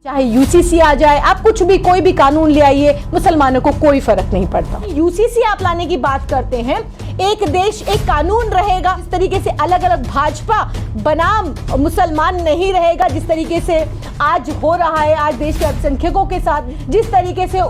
चाहे यूसीसी आ जाए, आप कुछ भी कोई भी कानून ले आइए, मुसलमानों को कोई फर्क नहीं पड़ता। यूसीसी आप लाने की बात करते हैं, एक देश एक कानून रहेगा, इस तरीके से अलग अलग भाजपा बनाम मुसलमान नहीं रहेगा जिस तरीके से आज हो रहा है। आज देश के अल्पसंख्यकों के साथ जिस तरीके से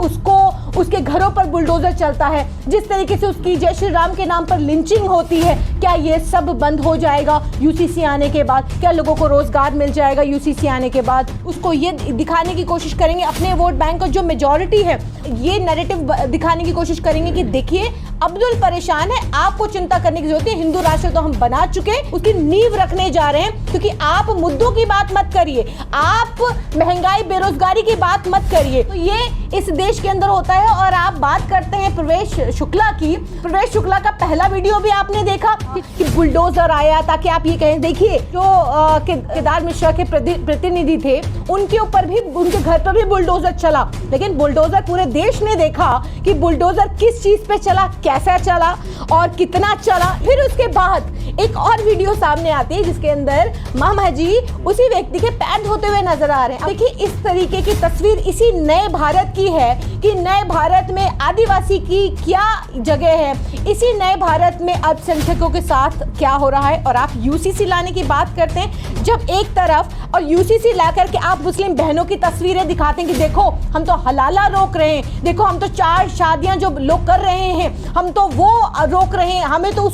उसके घरों पर बुलडोजर चलता है, जिस तरीके से उसकी जय श्री राम के नाम पर लिंचिंग होती है, क्या ये सब बंद हो जाएगा यूसीसी आने के बाद? क्या लोगों को रोजगार मिल जाएगा यूसीसी आने के बाद? उसको ये दिखाने की कोशिश करेंगे, अपने वोट बैंक का जो मेजॉरिटी है, ये नैरेटिव दिखाने की कोशिश करेंगे कि देखिए अब्दुल परेशान है, आपको चिंता करने की जरूरत है, हिंदू राष्ट्र तो हम बना चुके, उसकी नींव रखने जा रहे हैं। क्योंकि आप मुद्दों की बात मत करिए, आप महंगाई बेरोजगारी की बात मत करिए। तो ये इस देश के अंदर होता है। और आप बात करते हैं प्रवेश शुक्ला की, प्रवेश शुक्ला का पहला वीडियो भी आपने देखा कि बुलडोजर आया, ताकि आप ये कहें देखिए जो केदार मिश्रा के प्रतिनिधि थे उनके ऊपर भी, उनके घर पर भी बुलडोजर चला, लेकिन बुलडोजर पूरे देश ने देखा कि बुलडोजर किस चीज पे चला, कैसा चला और कितना चला। फिर उसके बाद एक और वीडियो सामने आती है जिसके अंदर मामा जी उसी व्यक्ति के पैर धोते हुए नजर आ रहे हैं। देखिए इस तरीके की तस्वीर इसी नए भारत की है कि नए भारत में आदिवासी की क्या जगह है, इसी नए भारत में अल्पसंख्यकों के साथ क्या हो रहा है। और आप यूसीसी लाने की बात करते हैं, जब एक तरफ और यूसीसी ला करके आप मुस्लिम बहनों की तस्वीरें दिखाते हैं कि देखो हम तो हलाला रोक रहे हैं, देखो हम तो 4 शादियां जो लोग कर रहे हैं हम तो वो रोक रहे हैं, हमें तो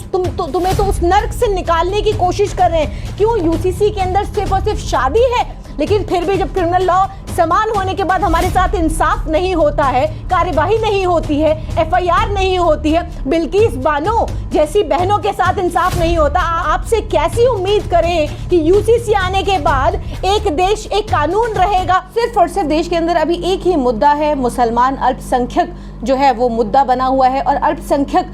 तुम्हें तो उस नर्क से निकालने की कोशिश कर रहे हैं। क्यों? यूसीसी के अंदर सिर्फ और सिर्फ शादी है, लेकिन फिर भी जब क्रिमिनल लॉ समान होने के बाद हमारे साथ इंसाफ नहीं होता है, कार्यवाही नहीं होती है, एफआईआर नहीं होती है, बिल्किस बानो जैसी बहनों के साथ इंसाफ नहीं होता, आपसे कैसी उम्मीद करें कि यूसीसी आने के बाद एक देश एक कानून रहेगा? सिर्फ और सिर्फ देश के अंदर अभी एक ही मुद्दा है, मुसलमान अल्पसंख्यक जो है वो मुद्दा बना हुआ है। और अल्पसंख्यक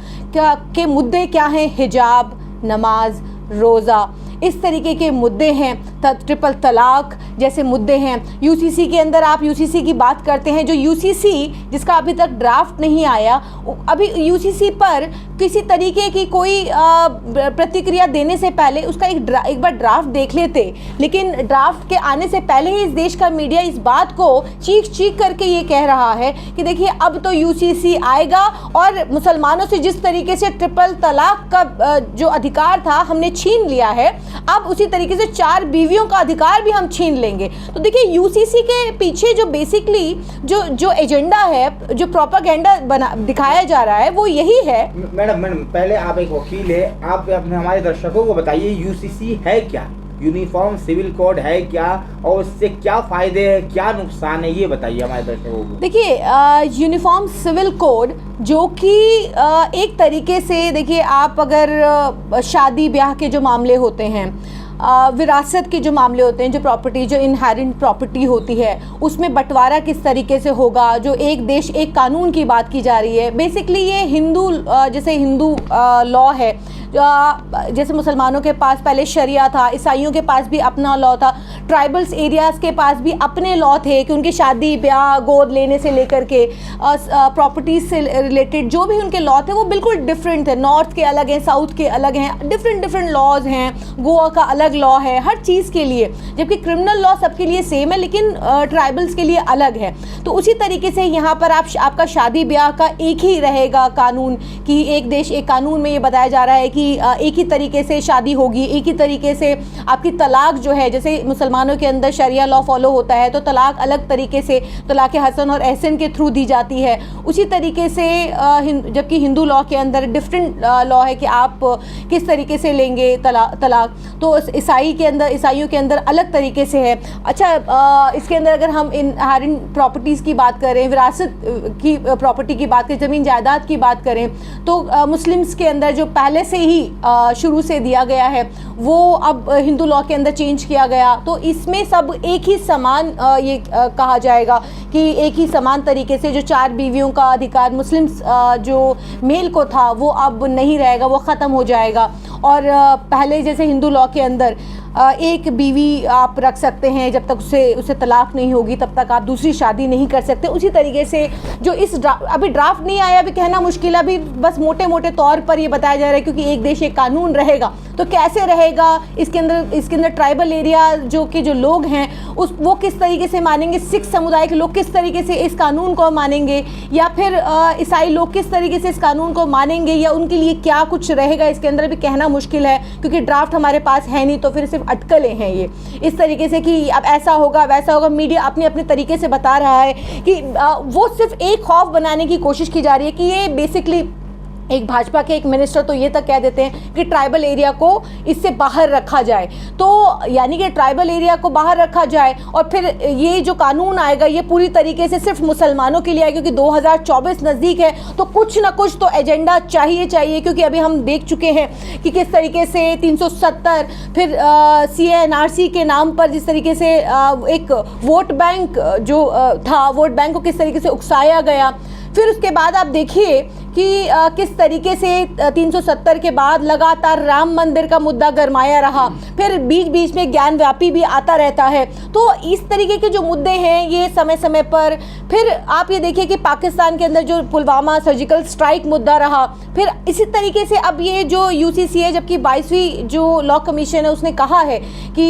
के मुद्दे क्या हैं? हिजाब, नमाज, रोज़ा, इस तरीके के मुद्दे हैं, ट्रिपल तलाक जैसे मुद्दे हैं। यूसीसी के अंदर आप यूसीसी की बात करते हैं, जो यूसीसी जिसका अभी तक ड्राफ्ट नहीं आया, अभी यूसीसी पर किसी तरीके की कोई प्रतिक्रिया देने से पहले उसका एक बार ड्राफ्ट देख लेते। लेकिन ड्राफ्ट के आने से पहले ही इस देश का मीडिया इस बात को चीख करके ये कह रहा है कि देखिए अब तो यूसीसी आएगा और मुसलमानों से जिस तरीके से ट्रिपल तलाक का जो अधिकार था हमने छीन लिया है, अब उसी तरीके से 4 बीवियों का अधिकार भी हम छीन लेंगे। तो देखिए यूसीसी के पीछे जो बेसिकली जो एजेंडा है, जो प्रोपेगेंडा दिखाया जा रहा है, वो यही है। मैडम पहले आप एक वकील है, आप अपने हमारे दर्शकों को बताइए यूसीसी है क्या, यूनिफॉर्म सिविल कोड है क्या, और उससे क्या फायदे हैं, क्या नुकसान है, ये बताइए हमारे दर्शकों को। देखिए यूनिफॉर्म सिविल कोड जो कि एक तरीके से देखिए, आप अगर शादी ब्याह के जो मामले होते हैं, विरासत के जो मामले होते हैं, जो प्रॉपर्टी, जो इनहेरेंट प्रॉपर्टी होती है, उसमें बंटवारा किस तरीके से होगा, जो एक देश एक कानून की बात की जा रही है। बेसिकली ये हिंदू, जैसे हिंदू लॉ है, जैसे मुसलमानों के पास पहले शरिया था, ईसाइयों के पास भी अपना लॉ था, ट्राइबल्स एरियाज़ के पास भी अपने लॉ थे कि उनकी शादी ब्याह गोद लेने से लेकर के प्रॉपर्टीज से रिलेटेड जो भी उनके लॉ थे वो बिल्कुल डिफरेंट थे। नॉर्थ के अलग हैं, साउथ के अलग हैं, डिफरेंट लॉज हैं, गोवा का अलग लॉ है हर चीज़ के लिए, जबकि क्रिमिनल लॉ सबके लिए सेम है लेकिन ट्राइबल्स के लिए अलग है। तो उसी तरीके से यहाँ पर आपका शादी ब्याह का एक ही रहेगा कानून, कि एक देश एक कानून में ये बताया जा रहा है कि एक ही तरीके से शादी होगी, एक ही तरीके से आपकी तलाक जो है, जैसे मुसलमानों के अंदर शरिया लॉ फॉलो होता है तो तलाक अलग तरीके से तलाक हसन और एहसन के थ्रू दी जाती है। उसी तरीके से जबकि हिंदू लॉ के अंदर डिफरेंट लॉ है कि आप किस तरीके से लेंगे तलाक। तो ईसाइयों के अंदर अलग तरीके से है। अच्छा, इसके अंदर अगर हम इनहेरेंट प्रॉपर्टीज़ की बात करें, विरासत की प्रॉपर्टी की बात करें, ज़मीन जायदाद की बात करें, तो मुस्लिम्स के अंदर जो पहले से ही शुरू से दिया गया है वो अब हिंदू लॉ के अंदर चेंज किया गया। तो इसमें सब एक ही समान ये कहा जाएगा कि एक ही समान तरीके से जो 4 बीवियों का अधिकार मुस्लिम्स जो मेल को था वो अब नहीं रहेगा, वो ख़त्म हो जाएगा। और पहले जैसे हिंदू लॉ के अंदर एक बीवी आप रख सकते हैं, जब तक उससे तलाक नहीं होगी तब तक आप दूसरी शादी नहीं कर सकते। उसी तरीके से जो अभी ड्राफ्ट नहीं आया, अभी कहना मुश्किल है, अभी बस मोटे मोटे तौर पर ये बताया जा रहा है, क्योंकि एक देश एक कानून रहेगा तो कैसे रहेगा, इसके अंदर ट्राइबल एरिया जो लोग हैं वो किस तरीके से मानेंगे, सिख समुदाय के लोग किस तरीके से इस कानून को मानेंगे, या फिर ईसाई लोग किस तरीके से इस कानून को मानेंगे, या उनके लिए क्या कुछ रहेगा इसके अंदर भी कहना मुश्किल है, क्योंकि ड्राफ्ट हमारे पास है नहीं। तो फिर सिर्फ अटकलें हैं ये इस तरीके से कि अब ऐसा होगा वैसा होगा। मीडिया अपने तरीके से बता रहा है कि वो सिर्फ एक खौफ बनाने की कोशिश की जा रही है कि ये बेसिकली एक भाजपा के एक मिनिस्टर तो ये तक कह देते हैं कि ट्राइबल एरिया को इससे बाहर रखा जाए, तो यानी कि ट्राइबल एरिया को बाहर रखा जाए और फिर ये जो कानून आएगा ये पूरी तरीके से सिर्फ मुसलमानों के लिए आएगा, क्योंकि 2024 नज़दीक है तो कुछ ना कुछ तो एजेंडा चाहिए, क्योंकि अभी हम देख चुके हैं कि किस तरीके से 370 फिर CNRC के नाम पर जिस तरीके से एक वोट बैंक जो था, वोट बैंक को किस तरीके से उकसाया गया। फिर उसके बाद आप देखिए कि किस तरीके से 370 के बाद लगातार राम मंदिर का मुद्दा गरमाया रहा, फिर बीच बीच में ज्ञानव्यापी भी आता रहता है। तो इस तरीके के जो मुद्दे हैं ये समय समय पर, फिर आप ये देखिए कि पाकिस्तान के अंदर जो पुलवामा सर्जिकल स्ट्राइक मुद्दा रहा, फिर इसी तरीके से अब ये जो UCC है, जबकि 22वीं जो लॉ कमीशन है उसने कहा है कि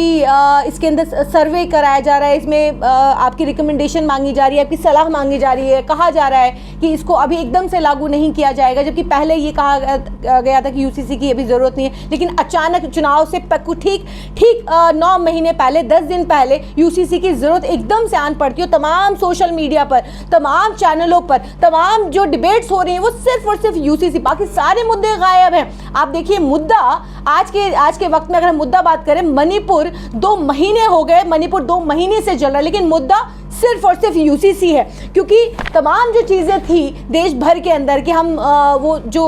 इसके अंदर सर्वे कराया जा रहा है, इसमें आपकी रिकमेंडेशन मांगी जा रही है, आपकी सलाह मांगी जा रही है, कहा जा रहा है कि इसको अभी एकदम से लागू नहीं किया जाएगा, जबकि पहले ये कहा गया था कि UCC की अभी ज़रूरत नहीं है। लेकिन अचानक चुनाव से ठीक 9 महीने पहले, 10 दिन पहले UCC की ज़रूरत एकदम से आन पड़ती है। तमाम सोशल मीडिया पर, तमाम चैनलों पर, तमाम जो डिबेट्स हो रही हैं वो सिर्फ और सिर्फ UCC, बाकी सारे मुद्दे गायब हैं। आप देखिए मुद्दा आज के वक्त में अगर हम मुद्दा बात करें, मणिपुर 2 महीने हो गए, मणिपुर 2 महीने से जल रहा है, लेकिन मुद्दा सिर्फ और सिर्फ UCC है, क्योंकि तमाम जो चीज़ें थी देश भर के अंदर कि हम वो जो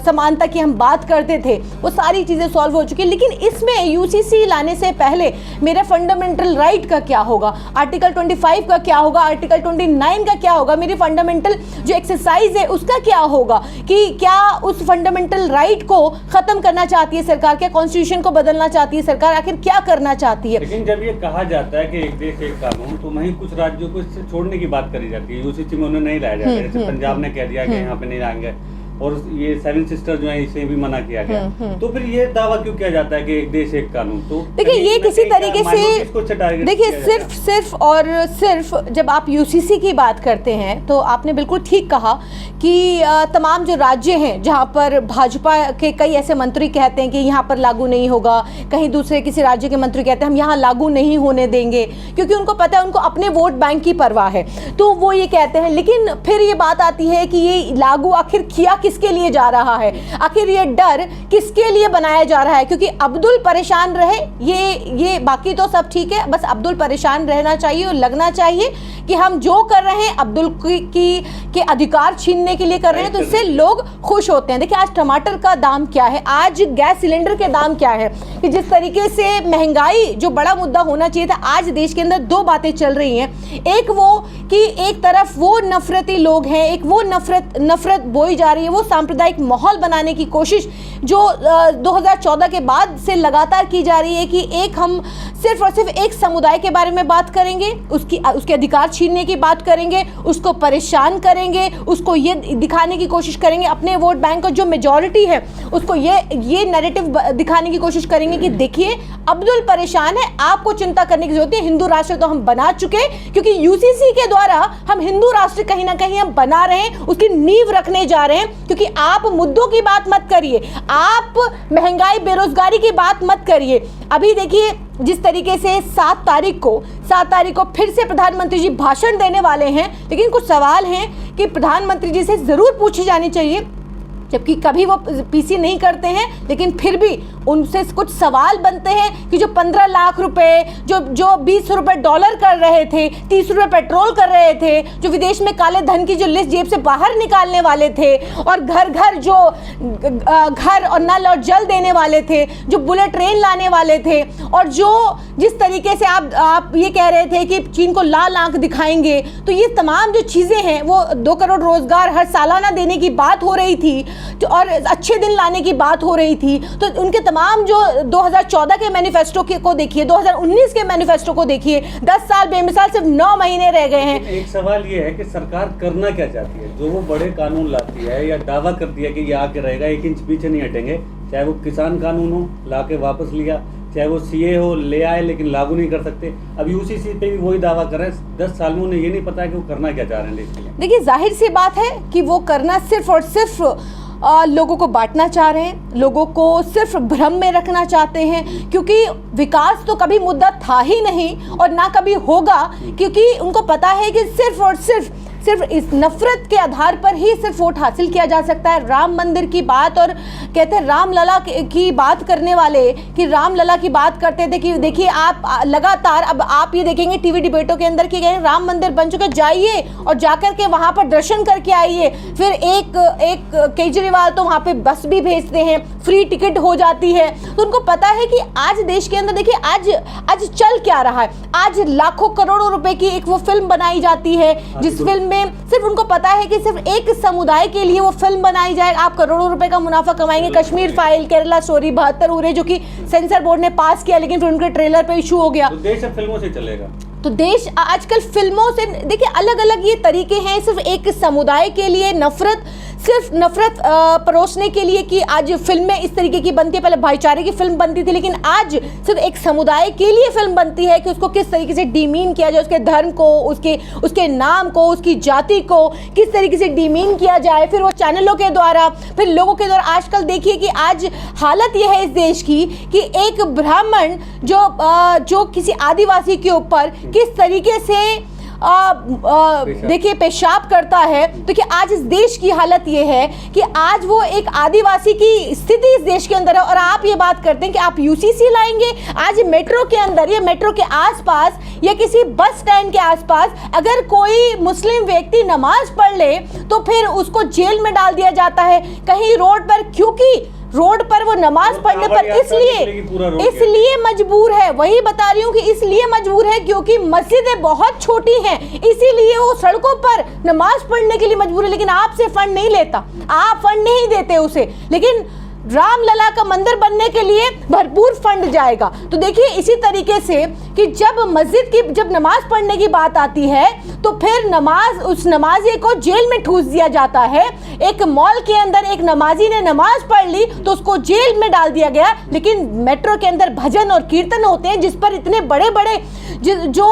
समानता की हम बात करते थे वो सारी चीज़ें सॉल्व हो चुकी है। लेकिन इसमें UCC लाने से पहले मेरा फंडामेंटल राइट का क्या होगा, आर्टिकल 25 का क्या होगा, आर्टिकल 29 का क्या होगा, मेरी फंडामेंटल जो एक्सरसाइज है उसका क्या होगा, कि क्या उस फंडामेंटल राइट को ख़त्म करना चाहती है सरकार, क्या कॉन्स्टिट्यूशन को बदलना चाहती है सरकार, आखिर क्या करना चाहती है। लेकिन जब ये कहा जाता है कि एक देश एक कानून, तो वहीं कुछ राज्यों को इससे छोड़ने की बात करी जाती है, UCC में उन्हें नहीं लाया जाता है। जैसे पंजाब ने कह दिया कि यहाँ पे नहीं लाएंगे, और ये 7 सिस्टर जो है इसे भी मना किया गया। तो फिर ये दावा क्यों किया जाता है कि एक देश एक कानून? तो देखिए ये किसी तरीके से, देखिए सिर्फ और सिर्फ जब आप UCC की बात करते हैं तो आपने बिल्कुल ठीक कहा कि तमाम जो राज्य हैं जहाँ पर भाजपा के कई ऐसे मंत्री कहते हैं कि यहाँ पर लागू नहीं होगा, कहीं दूसरे किसी राज्य के मंत्री कहते हैं हम यहाँ लागू नहीं होने देंगे, क्योंकि उनको पता है, उनको अपने वोट बैंक की परवाह है, तो वो ये कहते हैं। लेकिन फिर ये बात आती है कि ये लागू आखिर किया किसके लिए जा रहा है, आखिर ये डर किसके लिए बनाया जा रहा है, क्योंकि अब्दुल परेशान रहे, ये बाकी तो सब ठीक है, बस अब्दुल परेशान रहना चाहिए और लगना चाहिए कि हम जो कर रहे हैं अब्दुल के अधिकार छीनने के लिए कर रहे हैं, तो इससे लोग खुश होते हैं। देखिए आज टमाटर का दाम क्या है, आज गैस सिलेंडर के दाम क्या है, कि जिस तरीके से महंगाई जो बड़ा मुद्दा होना चाहिए था, आज देश के अंदर 2 बातें चल रही हैं। एक वो कि एक तरफ वो नफरती लोग हैं, एक वो नफरत बोई जा रही है, वो सांप्रदायिक माहौल बनाने की कोशिश जो 2014 के बाद से लगातार की जा रही है कि एक हम सिर्फ और सिर्फ एक समुदाय के बारे में बात करेंगे, उसके अधिकार छीनने की बात करेंगे, उसको परेशान करेंगे, उसको ये दिखाने की कोशिश करेंगे, अपने वोट बैंक को जो मेजॉरिटी है उसको ये नैरेटिव दिखाने की कोशिश करेंगे कि देखिए अब्दुल परेशान है, आपको चिंता करने की जरूरत है, हिंदू राष्ट्र तो हम बना चुके, क्योंकि UCC के द्वारा हम हिंदू राष्ट्र कहीं ना कहीं हम बना रहे हैं, उसकी नींव रखने जा रहे हैं। क्योंकि आप मुद्दों की बात मत करिए, आप महंगाई बेरोजगारी की बात मत करिए। अभी देखिए जिस तरीके से 7 तारीख को फिर से प्रधानमंत्री जी भाषण देने वाले हैं, लेकिन कुछ सवाल हैं कि प्रधानमंत्री जी से ज़रूर पूछे जाने चाहिए, जबकि कभी वो PC नहीं करते हैं, लेकिन फिर भी उनसे कुछ सवाल बनते हैं कि जो 15 लाख रुपए, जो 20 रुपए डॉलर कर रहे थे, 30 रुपए पेट्रोल कर रहे थे, जो विदेश में काले धन की जो लिस्ट जेब से बाहर निकालने वाले थे, और घर जो घर और नल और जल देने वाले थे, जो बुलेट ट्रेन लाने वाले थे, और जो जिस तरीके से आप ये कह रहे थे कि चीन को लाल आंख दिखाएंगे, तो ये तमाम जो चीज़ें हैं वो 2 करोड़ रोजगार हर सालाना देने की बात हो रही थी, और अच्छे दिन लाने की बात हो रही थी। तो उनके तमाम जो 2014 के मैनिफेस्टो को देखिए, 2019 के मैनिफेस्टो को देखिए, 10 साल बेमिसाल सिर्फ 9 महीने रह गए हैं। एक सवाल ये है कि सरकार करना क्या चाहती है? जो वो बड़े कानून लाती है या दावा करती है कि ये आके रहेगा, 1 इंच पीछे नहीं हटेंगे, चाहे वो किसान कानून हो ला के वापस लिया, चाहे वो सीए हो ले आए लेकिन लागू नहीं कर सकते। अब यूसीसी पे भी वही दावा कर रहे हैं। 10 साल में उन्हें ये नहीं पता है कि वो करना क्या चाह रहे हैं देश के लिए। देखिए, जाहिर सी बात है कि वो करना सिर्फ और सिर्फ लोगों को बांटना चाह रहे हैं, लोगों को सिर्फ भ्रम में रखना चाहते हैं, क्योंकि विकास तो कभी मुद्दा था ही नहीं और ना कभी होगा, क्योंकि उनको पता है कि सिर्फ और सिर्फ इस नफरत के आधार पर ही सिर्फ वोट हासिल किया जा सकता है। राम मंदिर की बात, और कहते हैं रामलला की बात करने वाले कि रामलला की बात करते थे कि देखिए आप लगातार, अब आप ये देखेंगे टीवी डिबेटों के अंदर कि राम मंदिर बन चुका, जाइए और जाकर के वहाँ पर दर्शन करके आइए। फिर एक केजरीवाल तो वहाँ पे बस भी भेजते हैं, फ्री टिकट हो जाती है। तो उनको पता है कि आज देश के अंदर देखिए आज चल क्या रहा है। आज लाखों करोड़ों रुपए की एक वो फिल्म बनाई जाती है, जिस फिल्म में सिर्फ उनको पता है कि सिर्फ एक समुदाय के लिए वो फिल्म बनाई जाए, आप करोड़ों रुपए का मुनाफा कमाएंगे। कश्मीर फाइल, केरला स्टोरी, 72 उरे जो कि सेंसर बोर्ड ने पास किया, लेकिन फिर उनके ट्रेलर पे इशू हो गया। तो देश अब फिल्मों से चलेगा। तो देश आजकल फिल्मों से, देखिए अलग अलग ये तरीके हैं, सिर्फ एक समुदाय के लिए नफरत, सिर्फ नफरत परोसने के लिए कि आज फिल्में इस तरीके की बनती है। पहले भाईचारे की फिल्म बनती थी, लेकिन आज सिर्फ एक समुदाय के लिए फिल्म बनती है कि उसको किस तरीके से डीमीन किया जाए, उसके धर्म को, उसके नाम को, उसकी जाति को किस तरीके से डीमीन किया जाए, फिर वो चैनलों के द्वारा, फिर लोगों के द्वारा। आजकल देखिए कि आज हालत यह है इस देश की कि एक ब्राह्मण जो किसी आदिवासी के ऊपर किस तरीके से देखिए पेशाब करता है। तो कि आज इस देश की हालत ये है कि आज वो एक आदिवासी की स्थिति इस देश के अंदर है, और आप ये बात करते हैं कि आप यूसीसी लाएंगे। आज मेट्रो के अंदर या मेट्रो के आसपास या किसी बस स्टैंड के आसपास अगर कोई मुस्लिम व्यक्ति नमाज पढ़ ले तो फिर उसको जेल में डाल दिया जाता है कहीं रोड पर, क्योंकि रोड पर वो नमाज पढ़ने पर इसलिए मजबूर है। वही बता रही हूँ कि इसलिए मजबूर है क्योंकि मस्जिदें बहुत छोटी हैं, इसीलिए वो सड़कों पर नमाज पढ़ने के लिए मजबूर है। लेकिन आपसे फंड नहीं लेता, आप फंड नहीं देते उसे, लेकिन रामलला का मंदिर बनने के लिए भरपूर फंड जाएगा। तो देखिए इसी तरीके से कि जब मस्जिद की जब नमाज पढ़ने की बात आती है तो फिर उस नमाजी को जेल में ठूस दिया जाता है। एक मॉल के अंदर एक नमाजी ने नमाज पढ़ ली तो उसको जेल में डाल दिया गया। लेकिन मेट्रो के अंदर भजन और कीर्तन होते हैं, जिस पर इतने बड़े बड़े जो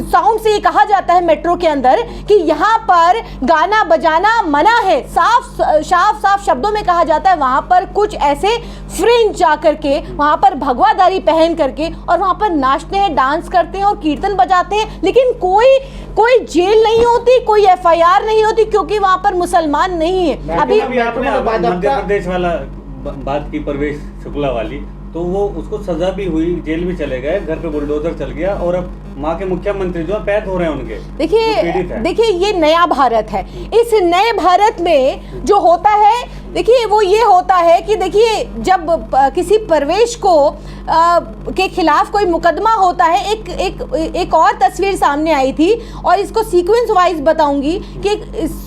साउंड से ये कहा जाता है मेट्रो के अंदर कि यहाँ पर गाना बजाना मना है। साफ शब्दों में कहा जाता है वहाँ पर कुछ ऐसे फ्रेंड जाकर के वहाँ पर भगवाधारी पहन करके और वहाँ पर नाचते हैं, डांस करते हैं और कीर्तन बजाते हैं, लेकिन कोई जेल नहीं होती, कोई एफआईआर नहीं होती, क्योंकि वहाँ पर मुसलमान नहीं है। अभी आपने मध्य प्रदेश वाला बात की, परवेश शुक्ला वाली, तो वो उसको सजा भी हुई, जेल भी चले गए, घर पे बुलडोजर चल गया, और अब माँ के मुख्यमंत्री जो पैद हो रहे हैं उनके। देखिए ये नया भारत है। इस नए भारत में जो होता है, देखिए वो ये होता है कि देखिए जब किसी परवेश को के खिलाफ कोई मुकदमा होता है, एक और तस्वीर सामने आई थी और इसको सीक्वेंस वाइज बताऊंगी कि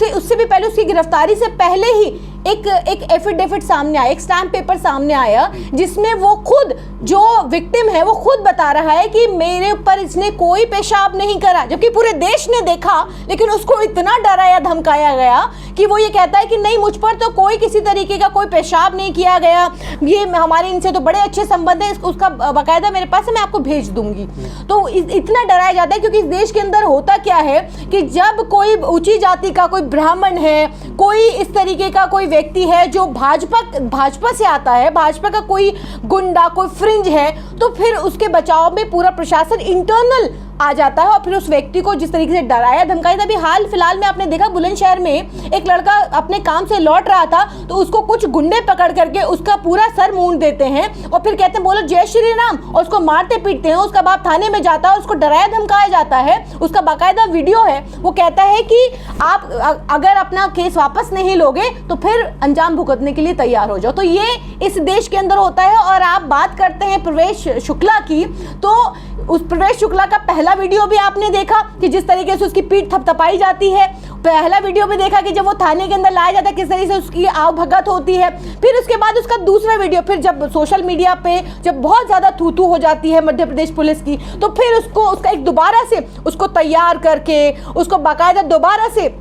उससे भी पहले, उसकी गिरफ्तारी से पहले ही एक एफिडेविट सामने आया, एक स्टैम्प पेपर सामने आया, जिसमें वो खुद जो विक्टिम है वो खुद बता रहा है कि मेरे ऊपर इसने कोई पेशाब नहीं करा, जबकि पूरे देश ने देखा, लेकिन उसको इतना डराया धमकाया गया कि वो ये कहता है कि नहीं, मुझ पर तो कोई किसी तरीके का कोई पेशाब नहीं किया गया, ये हमारे इनसे तो बड़े अच्छे संबंध है, उसका बाकायदा मेरे पास है, मैं आपको भेज दूंगी। तो इतना डराया जाता है क्योंकि इस देश के अंदर होता क्या है कि जब कोई ऊंची जाति का कोई ब्राह्मण है, कोई इस तरीके का कोई व्यक्ति है जो भाजपा से आता है, भाजपा का कोई गुंडा, कोई फ्रिंज है, तो फिर उसके बचाव में पूरा प्रशासन इंटरनल आ जाता है और फिर उस व्यक्ति को जिस तरीके से डराया धमकाया था। अभी हाल फिलहाल में आपने देखा बुलंदशहर में एक लड़का अपने काम से लौट रहा था तो उसको कुछ गुंडे पकड़ करके उसका पूरा सर मूंड देते हैं और फिर कहते हैं बोलो जय श्री राम, और उसको मारते पीटते हैं। उसका बाप थाने में जाता है, उसको डराया धमकाया जाता है, उसका बाकायदा वीडियो है। वो कहता है कि आप अगर अपना केस वापस नहीं लोगे तो फिर अंजाम भुगतने के लिए तैयार हो जाओ। तो ये इस देश के अंदर होता है। और आप बात करते हैं परवेश शुक्ला की, तो उस परवेश शुक्ला का पहला वीडियो भी आपने देखा कि जिस तरीके से उसकी पीठ थपथपाई जाती है, पहला वीडियो में देखा कि जब वो थाने के अंदर लाया जाता है किस तरीके से उसकी आवभगत होती है, फिर उसके बाद उसका दूसरा वीडियो, फिर जब सोशल मीडिया पे जब बहुत ज़्यादा थू हो जाती है मध्य प्रदेश पुलिस की, तो फिर उसका एक दोबारा से उसको तैयार करके उसको बाकायदा दोबारा से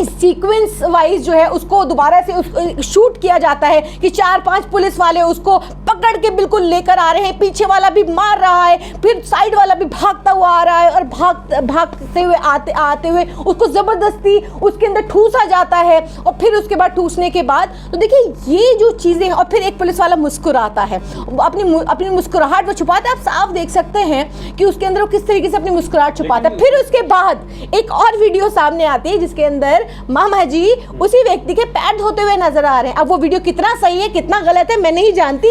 इस सीक्वेंस वाइज जो है उसको दोबारा से शूट किया जाता है कि 4-5 पुलिस वाले उसको पकड़ के बिल्कुल लेकर आ रहे हैं, पीछे वाला भी मार रहा है, फिर साइड वाला भी भागता हुआ आ रहा है और भागते हुए आते हुए उसको ज़बरदस्ती उसके अंदर ठूसा जाता है और फिर उसके बाद ठूसने के बाद तो देखिए ये जो चीज़ें, और फिर एक पुलिस वाला मुस्कुराता है, अपनी मुस्कुराहट वो छुपाता है। आप साफ देख सकते हैं कि उसके अंदर वो किस तरीके से अपनी मुस्कुराहट छुपाता है। फिर उसके बाद एक और वीडियो सामने आती है जिसके अंदर मामा जी उसी व्यक्ति के पैर धोते हुए नजर आ रहे हैं। अब वो वीडियो कितना सही है कितना गलत है मैं नहीं जानती,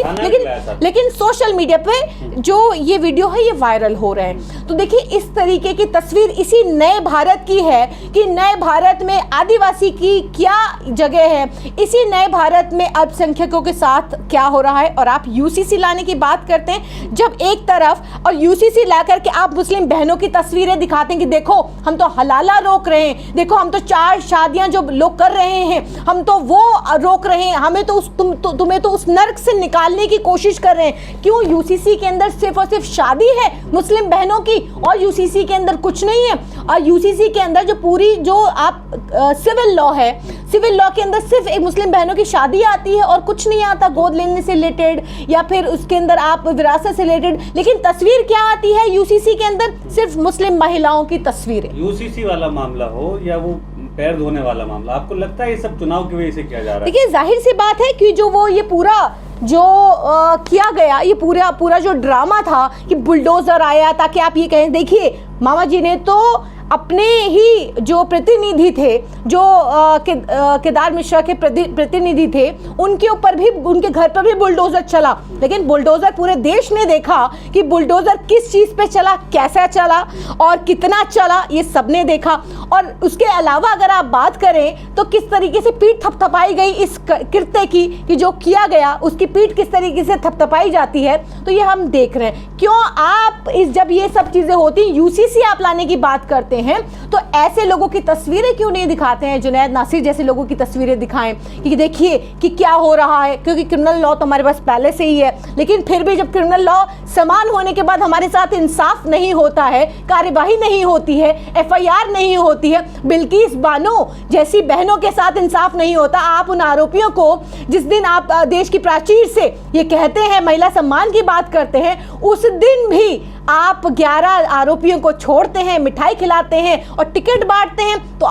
लेकिन सोशल मीडिया पे जो ये वीडियो है ये वायरल हो रहे हैं। तो देखिए इस तरीके की तस्वीर इसी नए भारत की है कि नए भारत में आदिवासी की क्या जगह है, इसी नए भारत में अल्पसंख्यकों के साथ क्या हो रहा है। और आप यूसीसी लाने की बात करते हैं, जब एक तरफ और यूसीसी ला करके आप मुस्लिम बहनों की तस्वीरें दिखाते हैं कि देखो हम तो हलाला रोक रहे हैं, देखो हम तो 4 शादियां जो लोग कर रहे हैं हम तो वो रोक रहे हैं, हमें तो तुम्हें तो उस नर्क से निकालने की कोशिश कर रहे हैं। क्यों यूसीसी के अंदर सिर्फ और सिर्फ शादी है मुस्लिम बहनों की और यूसीसी के अंदर कुछ नहीं है। और यूसीसी के अंदर जो पूरी जो आप सिविल लॉ है, सिविल लॉ के अंदर सिर्फ एक मुस्लिम बहनों की शादी आती है और कुछ नहीं आता गोद लेने से रिलेटेड या फिर उसके अंदर आप विरासत से रिलेटेड। लेकिन तस्वीर क्या आती है यूसीसी के अंदर? सिर्फ मुस्लिम महिलाओं की तस्वीरें। यूसीसी वाला मामला हो या वो पैर धोने वाला मामला, आपको लगता है ये सब चुनाव की वजह से किया जा रहा है? देखिए जाहिर सी बात है कि जो वो ये पूरा जो किया गया, ये पूरा जो ड्रामा था कि बुलडोजर आया ताकि आप ये कहें, देखिए मामा जी ने तो अपने ही जो प्रतिनिधि थे, जो केदार मिश्रा के प्रतिनिधि थे, उनके ऊपर भी, उनके घर पर भी बुलडोजर चला। लेकिन बुलडोजर पूरे देश ने देखा कि बुलडोजर किस चीज़ पे चला, कैसा चला और कितना चला, ये सबने देखा। और उसके अलावा अगर आप बात करें तो किस तरीके से पीठ थपथपाई गई इस कृत्य की, कि जो किया गया उसकी पीठ किस तरीके से थपथपाई जाती है, तो ये हम देख रहे हैं। क्यों आप जब ये सब चीज़ें होती, यूसीसी आप लाने की बात करते हैं तो ऐसे लोगों की तस्वीरें क्यों नहीं दिखाते हैं? जुनैद नासिर जैसे लोगों की तस्वीरें दिखाएं कि देखिए कि क्या हो रहा है, क्योंकि क्रिमिनल लॉ तो हमारे पास पहले से ही है। लेकिन फिर भी जब क्रिमिनल लॉ समान होने के बाद हमारे साथ इंसाफ नहीं होता है, कार्यवाही नहीं होती है, एफआईआर नहीं होती है, बिल्किस बानो जैसी बहनों के साथ इंसाफ नहीं होता, आप उन आरोपियों को जिस दिन आप देश की प्राचीर से ये कहते हैं महिला सम्मान की बात करते हैं, उस दिन भी आप 11 आरोपियों को छोड़ते हैं, मिठाई खिलाते हैं और टिकट बांटते हैं। तो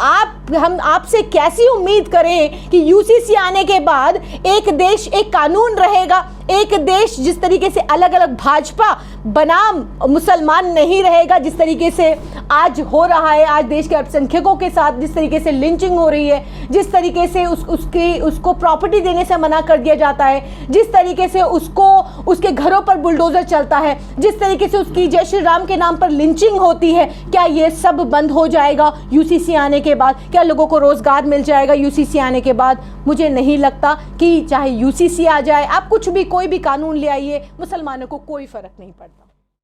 हम आपसे कैसी उम्मीद करें कि यूसीसी आने के बाद एक देश एक कानून रहेगा, एक देश जिस तरीके से अलग अलग भाजपा बनाम मुसलमान नहीं रहेगा, जिस तरीके से आज हो रहा है, आज देश के अल्पसंख्यकों के साथ जिस तरीके से लिंचिंग हो रही है, जिस तरीके से उसको प्रॉपर्टी देने से मना कर दिया जाता है, जिस तरीके से उसके घरों पर बुलडोजर चलता है, जिस तरीके से उसकी जय श्री राम के नाम पर लिंचिंग होती है, क्या ये सब बंद हो जाएगा यूसीसी आने के बाद? क्या लोगों को रोजगार मिल जाएगा यूसीसी आने के बाद? मुझे नहीं लगता कि चाहे यूसीसी आ जाए, आप कुछ भी कोई भी कानून ले आइए, मुसलमानों को कोई फर्क नहीं पड़ता।